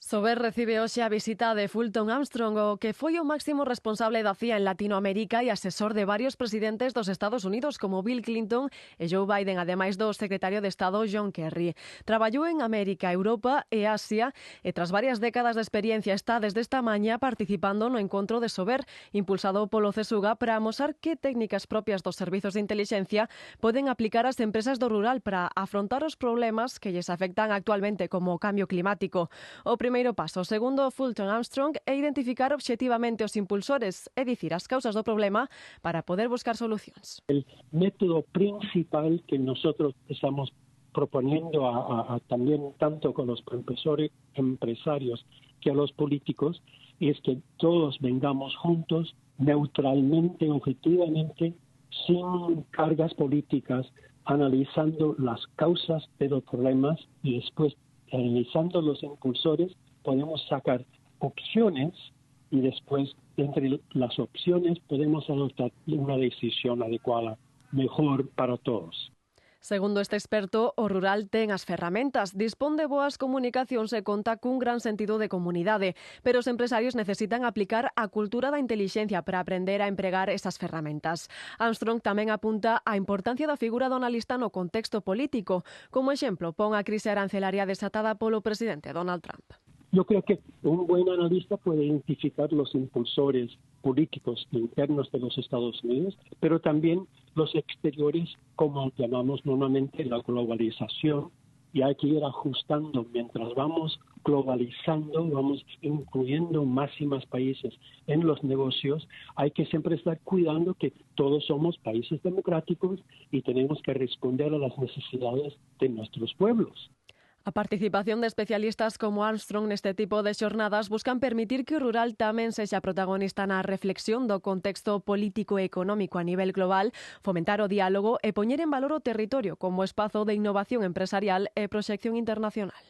Sober recibe hoxe a visita de Fulton Armstrong, o que foi o máximo responsable da CIA en Latinoamérica e asesor de varios presidentes dos Estados Unidos como Bill Clinton e Joe Biden, ademais do secretario de Estado John Kerry. Traballou en América, Europa e Asia e tras varias décadas de experiencia está desde esta mañá participando no encontro de Sober, impulsado polo CSUGA para amosar que técnicas propias dos servizos de inteligencia poden aplicar ás empresas do rural para afrontar os problemas que lles afectan actualmente como o cambio climático. O primeiro paso, segundo Fulton Armstrong, é identificar obxectivamente os impulsores, é dicir, as causas do problema, para poder buscar solucións. El método principal que nosotros estamos proponiendo también tanto con los empresarios que a los políticos es que todos vengamos juntos, neutralmente, objetivamente, sin cargas políticas, analizando las causas de los problemas y después analizando los impulsores podemos sacar opciones y después entre las opciones podemos adoptar una decisión adecuada, mejor para todos. Segundo este experto, o rural ten as ferramentas, dispón de boas comunicacións e conta cun gran sentido de comunidade, pero os empresarios necesitan aplicar a cultura da intelixencia para aprender a empregar esas ferramentas. Armstrong tamén apunta á importancia da figura do analista no contexto político. Como exemplo, pon a crise arancelaria desatada polo presidente Donald Trump. Yo creo que un buen analista puede identificar los impulsores políticos internos de los Estados Unidos, pero también los exteriores, como llamamos normalmente la globalización, y hay que ir ajustando. Mientras vamos globalizando, vamos incluyendo más y más países en los negocios, hay que siempre estar cuidando que todos somos países democráticos y tenemos que responder a las necesidades de nuestros pueblos. A participación de especialistas como Armstrong neste tipo de xornadas buscan permitir que o rural tamén sexa protagonista na reflexión do contexto político e económico a nivel global, fomentar o diálogo e poñer en valor o territorio como espazo de innovación empresarial e proxección internacional.